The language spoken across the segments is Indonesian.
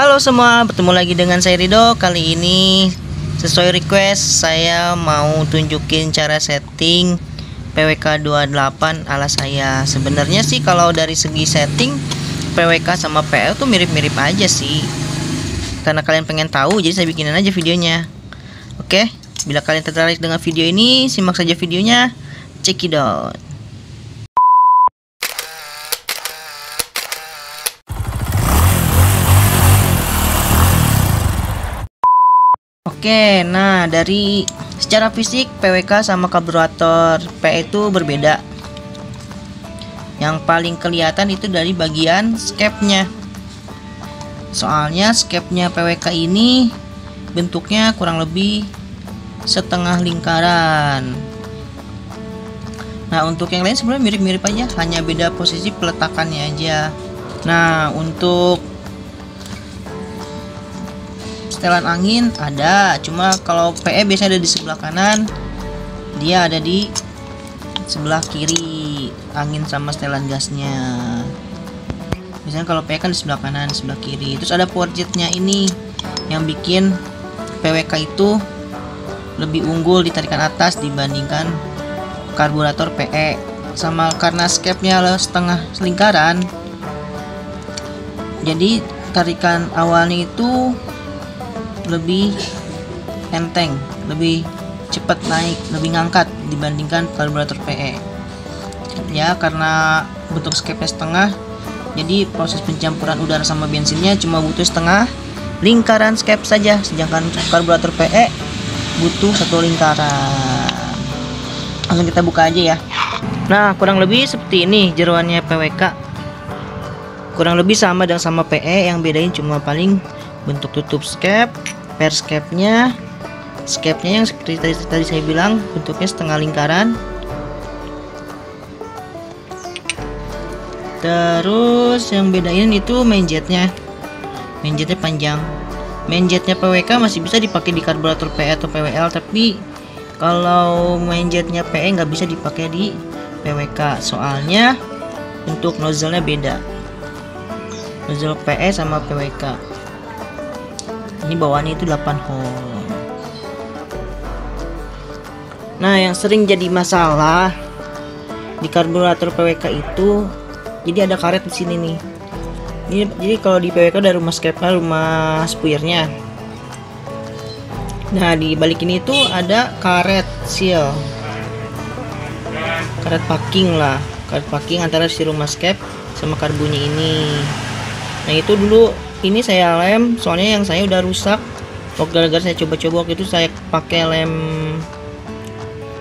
Halo semua, bertemu lagi dengan saya Rido. Kali ini sesuai request saya mau tunjukin cara setting PWK 28 ala saya. Sebenarnya sih kalau dari segi setting PWK sama PL tuh mirip-mirip aja sih. Karena kalian pengen tahu jadi saya bikinin aja videonya. Oke, bila kalian tertarik dengan video ini, simak saja videonya. Check it out. Oke, nah dari secara fisik PWK sama karburator PE itu berbeda. Yang paling kelihatan itu dari bagian skepnya. Soalnya skepnya PWK ini bentuknya kurang lebih setengah lingkaran. Nah untuk yang lain sebenarnya mirip-mirip aja, hanya beda posisi peletakannya aja. Nah untuk setelan angin ada, cuma kalau PE biasanya ada di sebelah kanan, dia ada di sebelah kiri, angin sama setelan gasnya. Biasanya kalau PE kan di sebelah kanan, sebelah kiri. Terus ada power jetnya ini yang bikin PWK itu lebih unggul di tarikan atas dibandingkan karburator PE. Sama karena skepnya setengah lingkaran, jadi tarikan awalnya itu lebih enteng, lebih cepat naik, lebih ngangkat dibandingkan karburator PE. Ya karena bentuk skepnya setengah, jadi proses pencampuran udara sama bensinnya cuma butuh setengah lingkaran skep saja, sedangkan karburator PE butuh satu lingkaran. Langsung kita buka aja ya. Nah kurang lebih seperti ini jeroannya PWK, kurang lebih sama dengan sama PE, yang bedain cuma paling bentuk tutup skep, per skepnya yang seperti tadi saya bilang bentuknya setengah lingkaran. Terus yang bedain itu main jetnya panjang. Main jetnya PWK masih bisa dipakai di karburator PE atau PWL, tapi kalau main jetnya PE nggak bisa dipakai di PWK, soalnya bentuk nozzle-nya beda. Nozzle PE sama PWK ini bawaannya itu 8 hole. Nah yang sering jadi masalah di karburator PWK itu, jadi ada karet di sini nih. Jadi kalau di PWK ada rumah skepnya, rumah spuirnya. Nah di balik ini itu ada karet seal, karet packing lah, karet packing antara si rumah skep sama karbunya ini. Nah itu dulu ini saya lem, soalnya yang saya udah rusak. Gara-gara saya coba-coba waktu itu saya pakai lem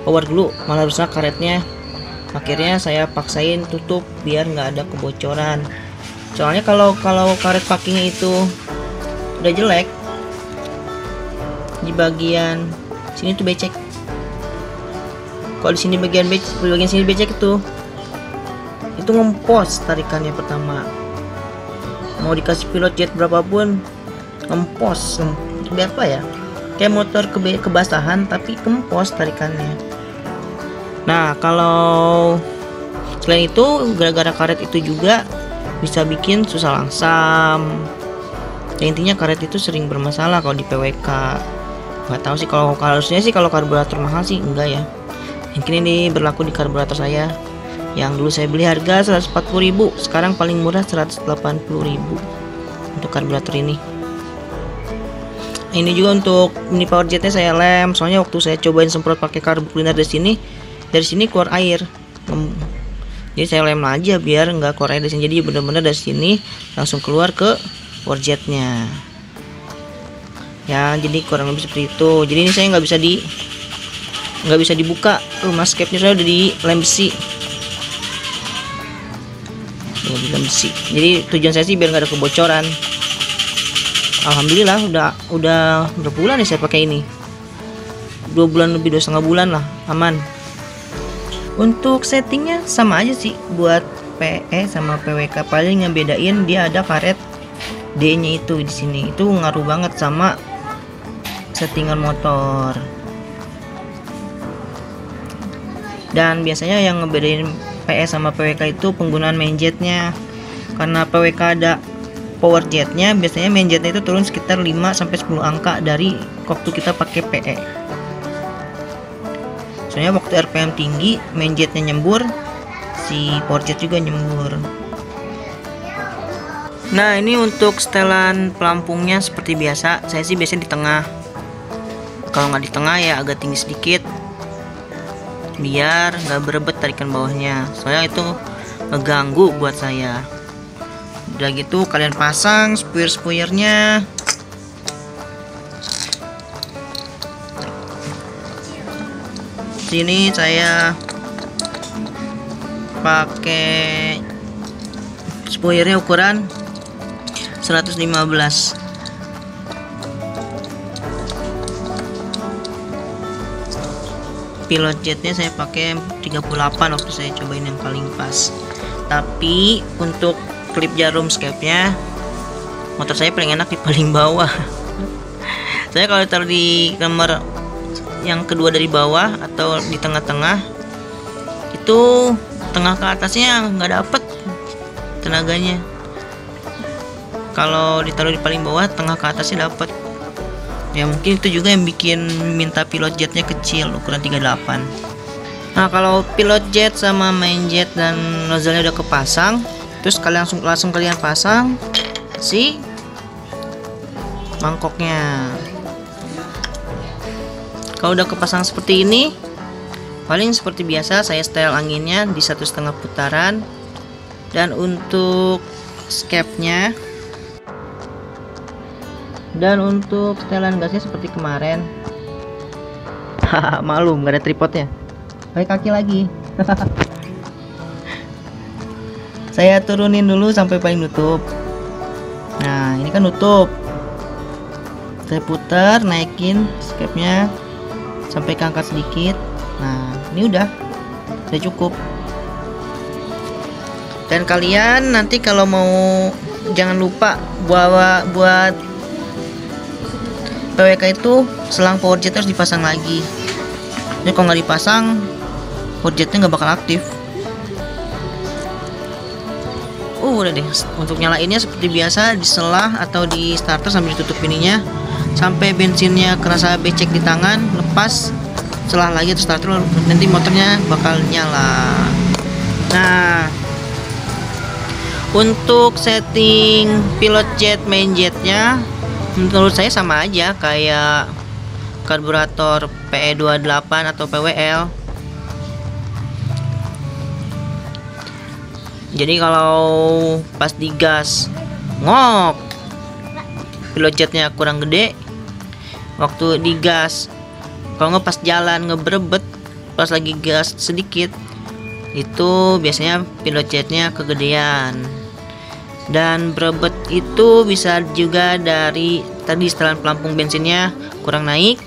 power glue, malah rusak karetnya. Akhirnya saya paksain tutup biar nggak ada kebocoran. Soalnya kalau karet packingnya itu udah jelek, di bagian sini tuh becek. Kalau di sini bagian sini becek itu ngempos tarikannya pertama. Mau dikasih pilot jet berapapun ngempos, apa ya, kayak motor kebasahan tapi kempos tarikannya. Nah kalau selain itu gara-gara karet itu juga bisa bikin susah langsam. Ya, intinya karet itu sering bermasalah kalau di PWK. Nggak tahu sih, kalau harusnya sih kalau karburator mahal sih enggak ya. Mungkin ini berlaku di karburator saya yang dulu saya beli harga 140.000, sekarang paling murah 180.000 untuk karburator ini. Ini juga untuk mini power jetnya saya lem, soalnya waktu saya cobain semprot pakai karbu cleaner dari sini keluar air. Jadi saya lem aja biar nggak keluar air dari sini, jadi bener-bener dari sini langsung keluar ke power jetnya. Ya jadi kurang lebih seperti itu. Jadi ini saya nggak bisa dibuka, rumah skepnya saya udah di lem besi. Jadi tujuan saya sih biar nggak ada kebocoran. Alhamdulillah udah berapa bulan nih saya pakai ini, 2 bulan lebih, 2,5 bulan lah, aman. Untuk settingnya sama aja sih buat PE sama PWK, paling yang bedain dia ada karet D nya itu di sini, itu ngaruh banget sama settingan motor. Dan biasanya yang ngebedain PE sama PWK itu penggunaan main jetnya. Karena PWK ada power jetnya, biasanya main jetnya itu turun sekitar 5-10 angka dari waktu kita pakai PE. Soalnya waktu RPM tinggi, main jetnya nyembur, si power jet juga nyembur. Nah, ini untuk setelan pelampungnya seperti biasa. Saya sih biasanya di tengah. Kalau nggak di tengah ya agak tinggi sedikit, biar nggak berebet tarikan bawahnya. Soalnya itu ngeganggu buat saya. Udah gitu kalian pasang spuyer-spuyernya. Sini saya pakai spuyernya ukuran 115. Pilot jetnya saya pakai 38 waktu saya cobain yang paling pas. Tapi untuk klip jarum scape-nya, motor saya paling enak di paling bawah. Saya kalau taruh di kamar yang kedua dari bawah atau di tengah-tengah, itu tengah ke atasnya nggak dapet tenaganya. Kalau ditaruh di paling bawah, tengah ke atasnya dapet. Ya mungkin itu juga yang bikin minta pilot jetnya kecil, ukuran 38. Nah, kalau pilot jet sama main jet dan nozzle-nya udah kepasang, terus kalian langsung kalian pasang si mangkoknya. Kalau udah kepasang seperti ini, paling seperti biasa saya setel anginnya di 1,5 putaran. Dan untuk scape-nya dan untuk setelan gasnya seperti kemarin. Haha, malu nggak ada tripodnya. Pakai kaki lagi. Saya turunin dulu sampai paling nutup. Nah, ini kan nutup. Saya putar, naikin scape-nya sampai keangkat sedikit. Nah, ini udah cukup. Dan kalian nanti kalau mau, jangan lupa buat PWK itu selang power jet harus dipasang lagi. Jadi kalau nggak dipasang, power jetnya nggak bakal aktif. Udah deh. Untuk nyalainnya seperti biasa, diselah atau di starter sambil ditutup ininya sampai bensinnya kerasa becek di tangan, lepas, selah lagi atau starter, nanti motornya bakal nyala. Nah, untuk setting pilot jet main jetnya, menurut saya sama aja kayak karburator PE28 atau PWL. Jadi kalau pas digas ngok, pilot jetnya kurang gede. Waktu digas, kalau nggak pas jalan ngebrebet, pas lagi gas sedikit, itu biasanya pilot jetnya kegedean. Dan berebet itu bisa juga dari tadi setelan pelampung bensinnya kurang naik,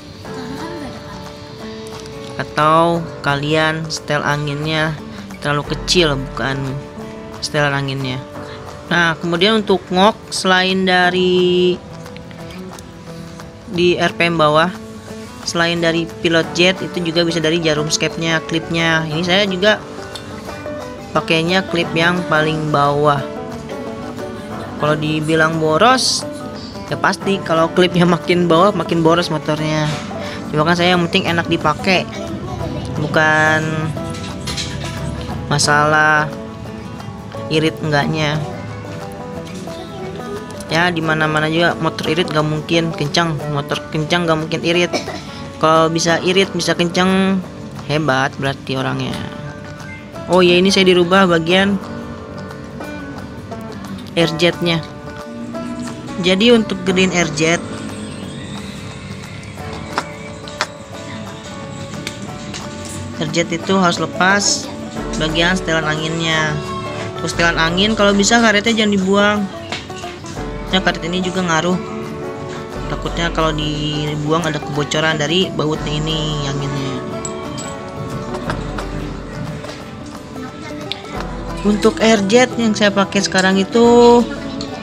atau kalian setel anginnya terlalu kecil, bukan setelan anginnya. Nah, kemudian untuk ngok, selain dari di RPM bawah, selain dari pilot jet, itu juga bisa dari jarum scape-nya, klipnya. Ini saya juga pakainya klip yang paling bawah. Kalau dibilang boros, ya pasti kalau klipnya makin bawah makin boros motornya. Cuma kan saya yang penting enak dipakai, bukan masalah irit enggaknya. Ya dimana-mana juga motor irit gak mungkin kencang, motor kencang gak mungkin irit. Kalau bisa irit bisa kencang, hebat berarti orangnya. Oh ya, ini saya dirubah bagian airjetnya. Jadi untuk gedein airjet, itu harus lepas bagian setelan anginnya. Terus setelan angin kalau bisa karetnya jangan dibuang. Ya, karet ini juga ngaruh. Takutnya kalau dibuang ada kebocoran dari bautnya ini anginnya. Untuk airjet yang saya pakai sekarang itu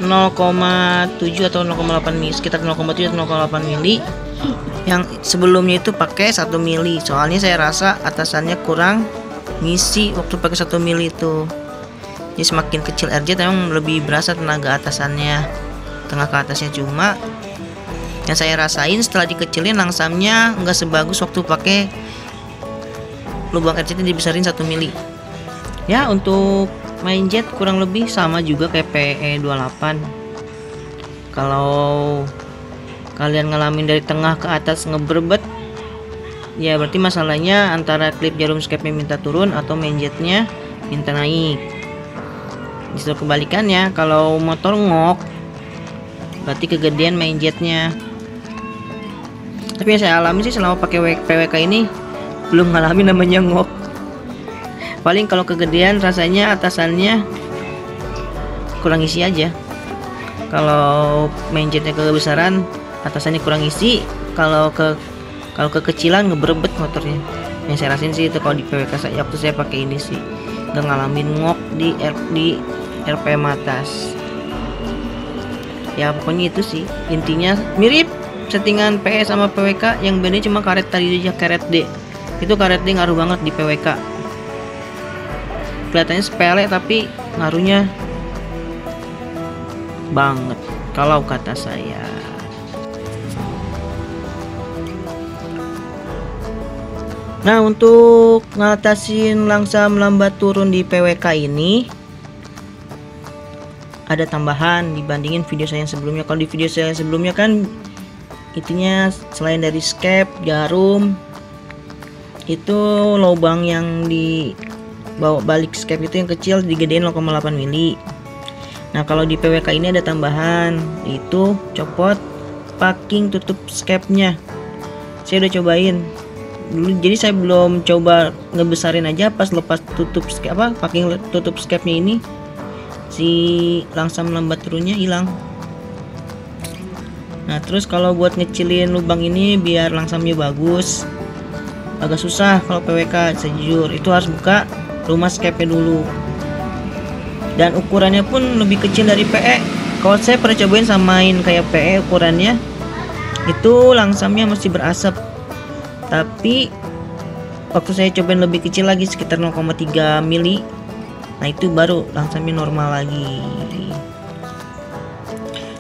0,7 atau 0,8 mili, sekitar 0,7 atau 0,8 mili. Yang sebelumnya itu pakai 1 mili. Soalnya saya rasa atasannya kurang ngisi waktu pakai 1 mili itu. Jadi semakin kecil RZ memang lebih berasa tenaga atasannya, tengah ke atasnya. Cuma yang saya rasain setelah dikecilin langsamnya nggak sebagus waktu pakai lubang RZ dibesarin 1 mili. Ya, untuk main jet kurang lebih sama juga kayak PE28. Kalau kalian ngalamin dari tengah ke atas ngeberbet, ya berarti masalahnya antara klip jarum skepnya minta turun atau main jetnya minta naik. Justru kebalikannya, kalau motor ngok berarti kegedean main jetnya. Tapi yang saya alami sih selama pakai PWK ini belum ngalamin namanya ngok. Paling kalau kegedean rasanya atasannya kurang isi aja. Kalau main jetnya kebesaran atasannya kurang isi, kalau kekecilan ngeberebet motornya. Yang saya rasain sih itu kalau di PWK saya waktu saya pakai ini sih nggak ngalamin ngok di RPM atas. Ya pokoknya itu sih intinya mirip settingan PS sama PWK, yang bedanya cuma karet tadi aja, karet D. Itu karet D ngaruh banget di PWK. Kelihatannya sepele tapi ngaruhnya banget kalau kata saya. Nah, untuk ngatasin langsam lambat turun di PWK ini ada tambahan dibandingin video saya yang sebelumnya. Kalau di video saya yang sebelumnya kan itunya selain dari skep, jarum, itu lubang yang di bawa balik skep itu yang kecil digedein 0,8 mili. Nah, kalau di PWK ini ada tambahan, itu copot packing tutup skepnya. Saya udah cobain dulu, jadi saya belum coba ngebesarin aja. Pas lepas tutup skep packing tutup skepnya ini, si langsam lambat turunnya hilang. Nah, terus kalau buat ngecilin lubang ini biar langsamnya bagus, agak susah kalau PWK sejujur. Itu harus buka rumah skepnya dulu, dan ukurannya pun lebih kecil dari PE. Kalau saya pernah cobain samain kayak PE ukurannya, itu langsamnya masih berasap. Tapi waktu saya cobain lebih kecil lagi sekitar 0,3 mili, nah itu baru langsamnya normal lagi.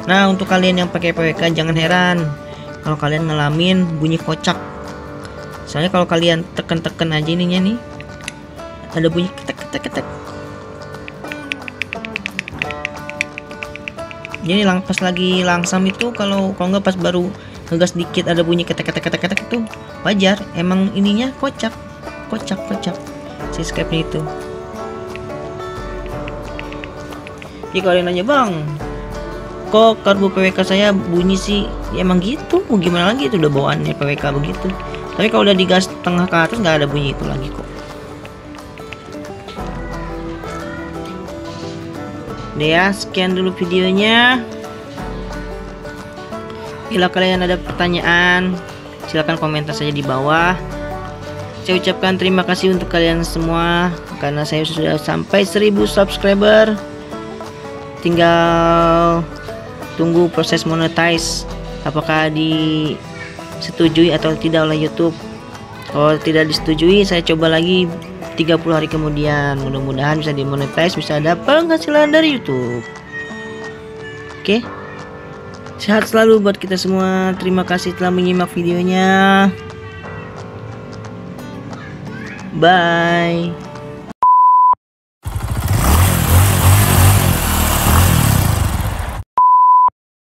Nah, untuk kalian yang pakai PWK jangan heran kalau kalian ngalamin bunyi kocak. Soalnya kalau kalian tekan-tekan aja ininya nih, ada bunyi ketek. Jadi pas lagi langsam itu, kalau nggak pas baru ngegas dikit ada bunyi ketek itu wajar. Emang ininya kocak si skepnya itu. Jadi kalian nanya, bang, kok karbu PWK saya bunyi sih? Ya emang gitu, mau gimana lagi, itu udah bawaannya PWK begitu. Tapi kalau udah digas tengah ke atas nggak ada bunyi itu lagi kok. Ya, sekian dulu videonya. Bila kalian ada pertanyaan, silahkan komentar saja di bawah. Saya ucapkan terima kasih untuk kalian semua karena saya sudah sampai 1000 subscriber. Tinggal tunggu proses monetize, apakah disetujui atau tidak oleh YouTube. Kalau tidak disetujui, saya coba lagi 30 hari kemudian. Mudah-mudahan bisa dimonetize, bisa ada penghasilan dari YouTube. Oke, sehat selalu buat kita semua. Terima kasih telah menyimak videonya. Bye.